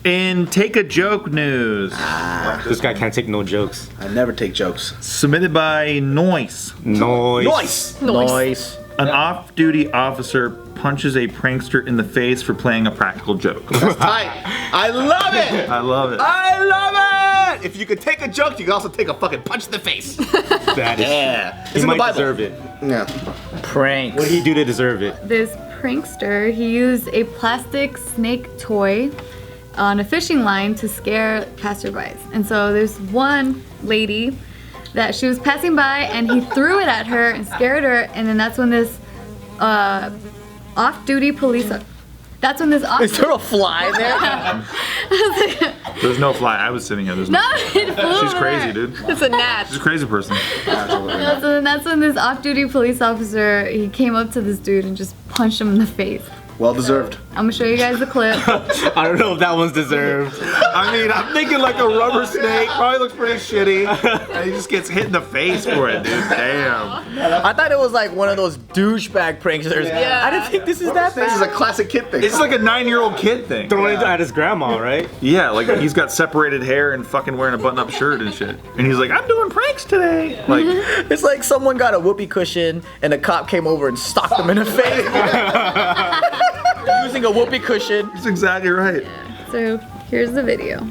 In Take a Joke news. This guy can't take no jokes. I never take jokes. Submitted by Noise. Noise. An off-duty officer punches a prankster in the face for playing a practical joke. That's tight. I love it. I love it. I love it. If you could take a joke, you can also take a fucking punch in the face. That is. Yeah. He might deserve it. Yeah. Pranks. What did he do to deserve it? This prankster, he used a plastic snake toy on a fishing line to scare passerbys. And so there's one lady that she was passing by and he threw it at her and scared her, and then that's when this off-duty police... Is there a fly there? There's no fly. I was sitting here. There's No, it flew She's over crazy, there. dude. It's a gnat. She's a crazy person. Yeah, so then that's when this off-duty police officer, he came up to this dude and just punched him in the face. Well deserved. I'm gonna show you guys the clip. I don't know if that one's deserved. I mean, I'm thinking like a rubber snake. Probably looks pretty shitty. And he just gets hit in the face for it, dude. Damn. I thought it was like one of those douchebag pranksters. Yeah. I didn't think this is that This is bad. a classic kid thing. It's like a 9-year-old kid thing. Throwing it at his grandma, right? Yeah, like he's got separated hair and fucking wearing a button-up shirt and shit. And he's like, I'm doing pranks today. Like, It's like someone got a whoopee cushion and a cop came over and socked him in the face. Using a whoopee cushion. that's exactly right. So here's the video.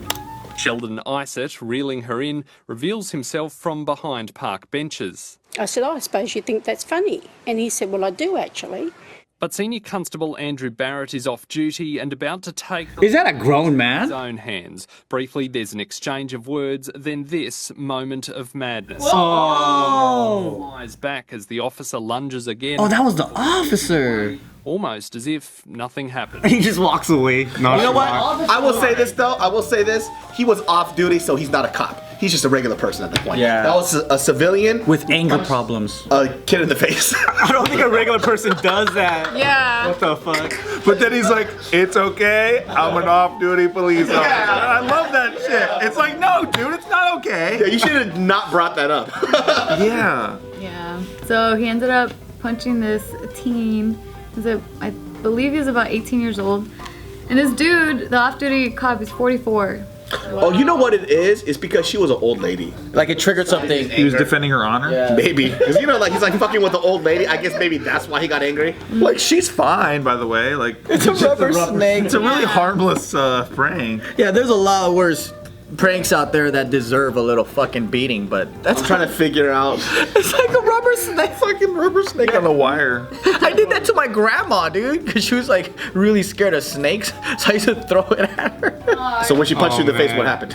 Sheldon Isett, reeling her in, reveals himself from behind park benches. I said, I suppose you think that's funny. And he said, well, I do actually. But Senior Constable Andrew Barrett is off duty and about to take Is that a grown his man? own hands. Briefly, there's an exchange of words, then this moment of madness. Oh. Flies back as the officer lunges again, Oh, that was the officer. almost as if nothing happened. He just walks away. You know what? I will say this though. I will say this. He was off duty, so he's not a cop. He's just a regular person at that point. Yeah. That was a civilian With anger problems. a kid in the face. I don't think a regular person does that. Yeah. What the fuck? But then he's like, it's okay, I'm an off-duty police officer. I love that shit. It's like, no, dude, it's not okay. Yeah, you should have not brought that up. Yeah. Yeah. So he ended up punching this teen. I believe he was about 18 years old. And this dude, the off-duty cop, is 44. Oh, you know what it is? It's because she was an old lady. Like it triggered something. He was defending her honor? Yeah. Maybe. Because you know, like he's like fucking with the old lady. I guess maybe that's why he got angry. Like, she's fine, by the way. Like, It's a rubber snake. it's a really harmless prank. Yeah, there's a lot of worse pranks out there that deserve a little fucking beating, but that's I'm trying to figure out. it's like a rubber snake. Fucking rubber snake on the wire. I did that to my grandma, dude, because she was like really scared of snakes, so I used to throw it at her. So when she punched you in the face, man. what happened?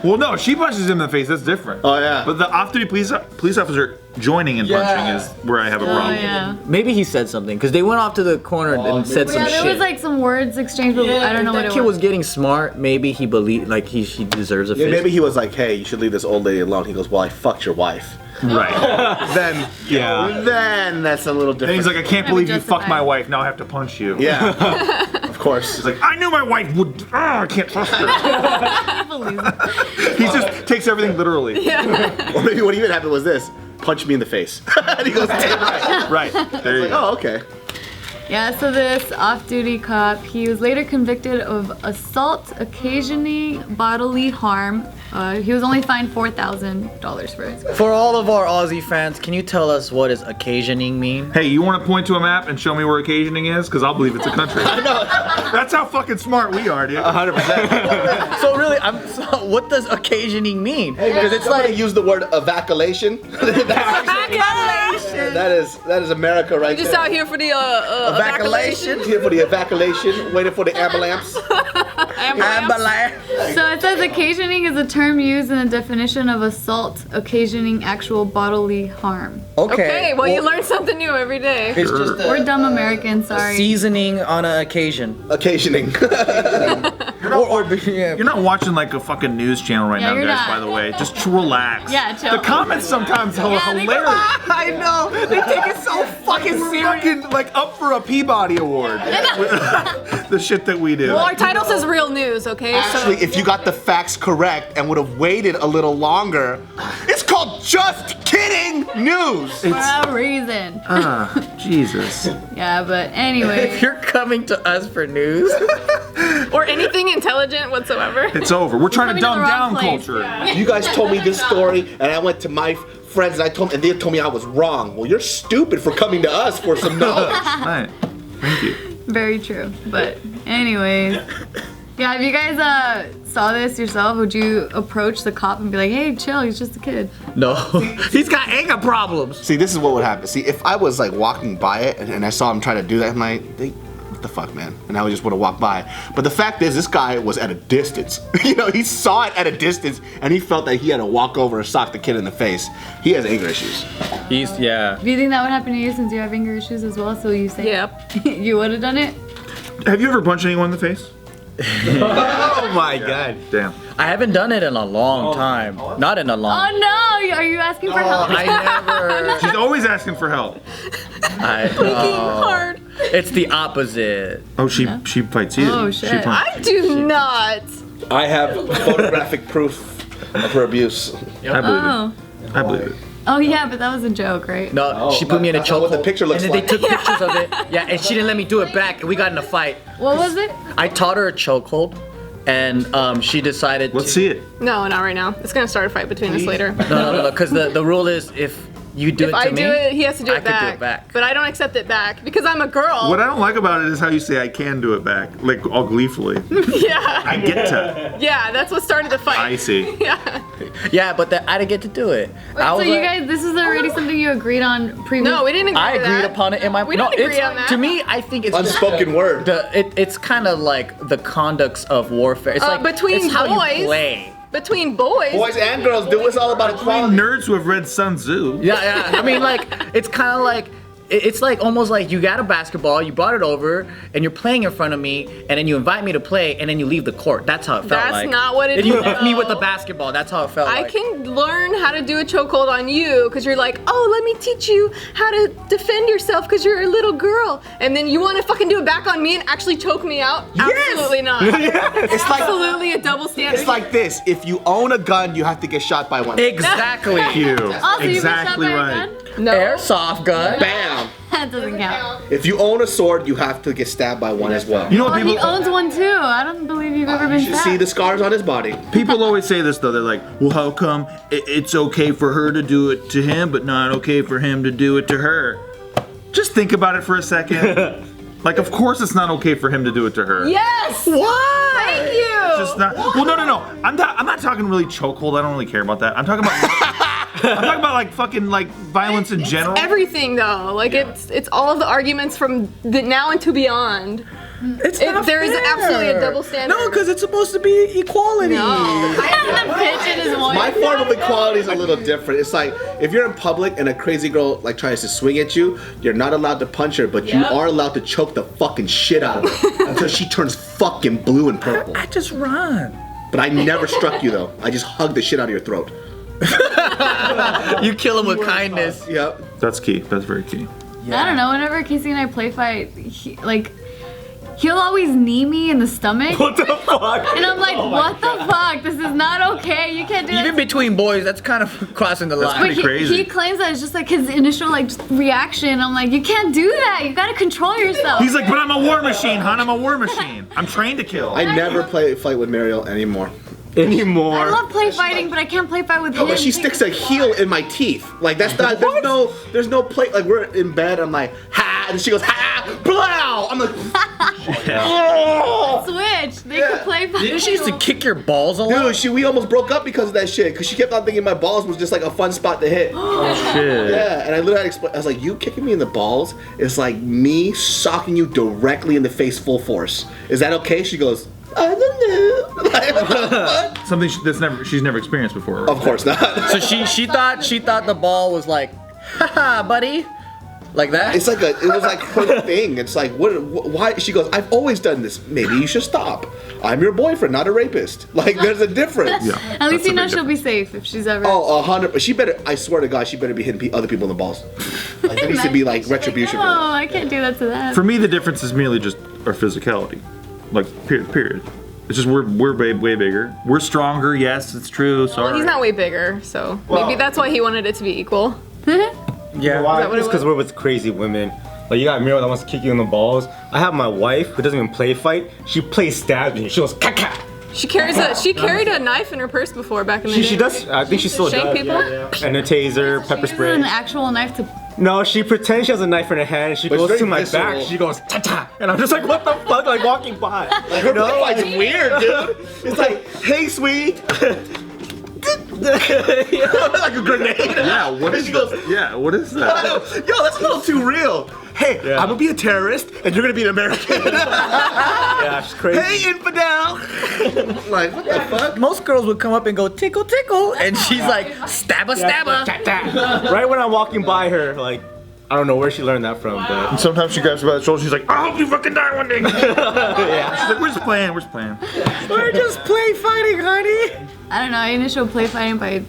Well, no, she punches him in the face. That's different. Oh, yeah. But the off-duty police officer joining and punching is where I have a Oh problem. yeah. Maybe he said something, because they went off to the corner and said some Yeah, there shit. was like some words exchanged, but I don't know what that it kid was. was getting smart. Maybe he believed, like he deserves a Yeah, fist. maybe he was like, hey, you should leave this old lady alone. He goes, well, I fucked your wife. Right. Then, then that's a little And different. he's like, I can't believe you justify fucked my it. wife. Now I have to punch you. yeah, of course. He's like, I knew my wife would. I can't trust her. He just takes everything literally. Or maybe what even happened was this: punch me in the face. And he goes, damn right. Right. There you go. Oh, okay. Yeah, so this off-duty cop, he was later convicted of assault occasioning bodily harm. He was only fined $4,000 for it. For all of our Aussie fans, can you tell us what does occasioning mean? Hey, you want to point to a map and show me where occasioning is? Because I'll believe it's a country. I know. That's how fucking smart we are, dude. 100%. So really, what does occasioning mean? Because it's like use the word evacuation. That is America right Just there. out here for the evacuation. Here for the evacuation, waiting for the ambulance. Ambulance. So it says occasioning is a term used in the definition of assault occasioning actual bodily harm. Okay, well, you learn something new every day. It's just We're dumb Americans, sorry. seasoning on an occasion. Occasioning. Yeah. You're not watching like a fucking news channel right Yeah, now, you're guys, not. by the way. Just relax. Yeah, chill. The comments sometimes are hilarious. I know. They take it so fucking We're serious. fucking like up for a Peabody Award. The shit that we do. Well, our title says real news, okay? Actually, if you got the facts correct and would have waited a little longer, it's called Just Kidding News. For a reason. Jesus. Yeah, but anyway. If you're coming to us for news, or anything intelligent whatsoever. It's over. We're trying to coming to dumb the down wrong place. culture. You guys told me this story, and I went to my friends, and they told me I was wrong. Well, you're stupid for coming to us for some knowledge. Right. Thank you. Very true. But anyways, yeah. If you guys saw this yourself, would you approach the cop and be like, "Hey, chill. He's just a kid." No, he's got anger problems. See, this is what would happen. See, if I was like walking by it and I saw him try to do that, I'm like, what the fuck, man? And I just would have walked by. But the fact is, this guy was at a distance. You know, he saw it at a distance and he felt that he had to walk over and sock the kid in the face. He has anger issues. Do you think that would happen to you since you have anger issues as well? So you say, Yep. You would have done it? Have you ever punched anyone in the face? Oh my god. Damn. I haven't done it in a long time. Not in a long. Oh no! Are you asking for help? I never. She's always asking for help. Hard. It's the opposite. Oh, she fights you. Oh, shit. She punch- I do not. I have photographic proof of her abuse. I believe Oh. it. I believe it. Oh yeah, but that was a joke, right? No, she put me in a that's not what chokehold. the picture looks and then like. they took pictures of it. Yeah, and she didn't let me do it back, and we got in a fight. What was it? I taught her a chokehold, and she decided. Let's see it. No, not right now. It's gonna start a fight between us later. No, because the rule is if you do If it to I me, do it, he has to do I it could do back. it back. But I don't accept it back because I'm a girl. What I don't like about it is how you say I can do it back, like all gleefully. Yeah. I get to. Yeah, that's what started the fight. I see. Yeah. Yeah, but I didn't get to do it. Wait, so you guys, this is already something you agreed on previously? No, we didn't agree I to agreed that. upon it in my. We no, didn't agree it's, on that. To me, I think it's Unspoken word. It's kind of like the conducts of warfare. It's like between it's how boys. you play. Between boys. Boys and girls do. It's all about equality. Nerds who have read Sun Tzu. Yeah. I mean, like, it's kind of like, it's like almost like you got a basketball, you brought it over, and you're playing in front of me, and then you invite me to play, and then you leave the court. That's how it felt That's like. not what it and you is, hit me with the though. basketball. That's how it felt I like. can learn how to do a chokehold on you because you're like, oh, let me teach you how to defend yourself because you're a little girl. And then you want to fucking do it back on me and actually choke me out? Absolutely not. It's like Absolutely a double standard. it's like this. If you own a gun, you have to get shot by one. Exactly. You. Also, you've been shot Exactly by a right. gun? no. Airsoft gun. Bam. That doesn't count. If you own a sword, you have to get stabbed by one as well. You know what Oh, he people owns one too. I don't believe you've ever been You should shot. see the scars on his body. people always say this though. They're like, well, how come it's okay for her to do it to him, but not okay for him to do it to her? Just think about it for a second. Like, of course it's not okay for him to do it to her. Yes. Why? Thank you. It's just not. Well, no. I'm not talking really chokehold. I don't really care about that. I'm talking about. I'm talking about like fucking like violence in general. Everything though, like it's all of the arguments from the now and to beyond. It's not There is fair. absolutely a double standard. No, because it's supposed to be equality. The pitch in his voice. My form of equality is a little different. It's like if you're in public and a crazy girl like tries to swing at you, you're not allowed to punch her, but you are allowed to choke the fucking shit out of her until she turns fucking blue and purple. I just run. But I never struck you though. I just hugged the shit out of your throat. You kill him with kindness. Yep. That's key. That's very key. I don't know. Whenever Casey and I play fight, he'll always knee me in the stomach. What the fuck? And I'm like, what the fuck? This is not okay. You can't do Even that. between boys, that's kind of crossing the line. pretty But crazy. he claims that it's just like his initial just reaction. I'm like, you can't do that. You gotta control yourself. He's like, but I'm a war machine, hon. I'm a war machine. I'm trained to kill. I never fight with Mariel anymore. Anymore. I love play fighting, but I can't play fight with him. But she sticks a heel in my teeth. Like that's not. There's no play. Like we're in bed. I'm like ha, and she goes ha, blow. I'm like Switch. They could play fight. Didn't she used to kick your balls a lot? dude, we almost broke up because of that shit. Because she kept on thinking my balls was just like a fun spot to hit. Shit. Yeah, and I literally explained. I was like, you kicking me in the balls is like me socking you directly in the face full force. Is that okay? She goes, I don't know. Like, what the fuck? Something she's never experienced before. Of course not. So she thought the ball was like, haha, buddy, like that. It was like her thing. It's like, why? She goes, I've always done this. Maybe you should stop. I'm your boyfriend, not a rapist. Like, there's a difference. Yeah. At least That's you a know big she'll difference. be safe if she's ever. Oh, 100. She better. I swear to God, she better be hitting other people in the balls. Like, there needs to be like retribution. No, for that. I can't do that to that. For me, the difference is merely just our physicality. Like, period. It's just we're way bigger. We're stronger. Yes, it's true. Sorry. Well, he's not way bigger, so maybe that's why he wanted it to be equal. Yeah, what it it's because was? we're with crazy women. Like you got Miro that wants to kick you in the balls. I have my wife who doesn't even play fight. She plays stab me. She goes kaka. She carried a knife in her purse before back in the day. She does. I think she still Shank does. people? And a taser, pepper She uses spray. an actual knife to. No, she pretends she has a knife in her hand and she But it's goes to very my visceral. back. She goes ta ta, and I'm just like, what the fuck? Like walking by. Like, you know, It's weird, dude. It's like, hey, sweet. Like a grenade. Yeah, what is that? Yeah, what is that? Yo, that's a little too real. Hey, Yeah. I'm gonna be a terrorist and you're gonna be an American. Yeah, she's crazy. Hey, infidel. Like, what the fuck? Most girls would come up and go tickle tickle, and she's like stabba stabba. Right when I'm walking by her, like, I don't know where she learned that from, but And sometimes she grabs her by the shoulder. She's like, "I hope you fucking die one day." yeah. She's like, "We're just playing. We're just playing." We're just play fighting, honey. I don't know. I initial play fighting by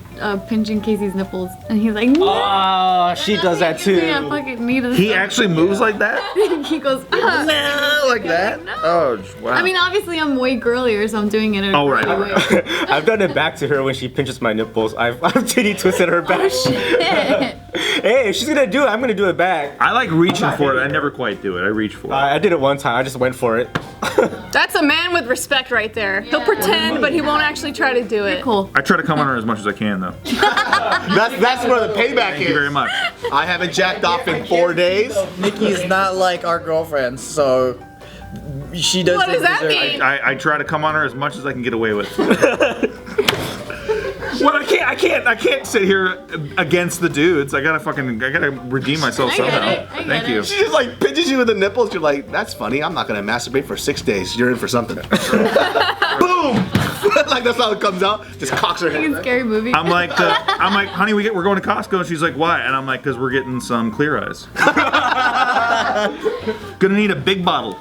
pinching Casey's nipples, and he's like, no. Oh, she does that too. Yeah, fucking need to He stop. actually moves like that. He goes, ah. No, like that. Oh, wow. I mean, obviously, I'm way girlier, so I'm doing it in a Oh, right, girly right, way. I've done it back to her when she pinches my nipples. I've titty twisted her back. Oh, shit. Hey, if she's gonna do it, I'm gonna do it back. I like reaching for it. I never quite do it. I reach for it. I did it one time. I just went for it. That's a man with respect right there. He'll Yeah. pretend, but he won't actually try to do it. Cool. I try to come on her as much as I can, though. That's where the payback Thank you very is. much. I haven't jacked off in 4 days. Nikki's not like our girlfriends, so she doesn't. What does that deserve- mean? I try to come on her as much as I can get away with. Well, I can't sit here against the dudes. I gotta redeem myself I get somehow. it. I get Thank you. it. She just like pinches you with the nipples. You're like, that's funny. I'm not gonna masturbate for 6 days. You're in for something. Boom! Like that's how it comes out. Just cocks her Fucking head. scary movie. I'm like, honey, we're going to Costco, and she's like, why? And I'm like, because we're getting some Clear Eyes. Gonna need a big bottle.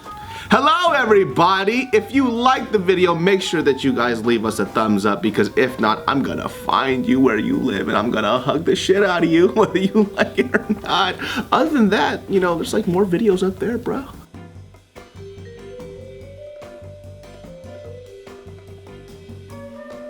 Hello, everybody. If you like the video, make sure that you guys leave us a thumbs up because if not, I'm gonna find you where you live and I'm gonna hug the shit out of you, whether you like it or not. Other than that, you know, there's like more videos up there, bro.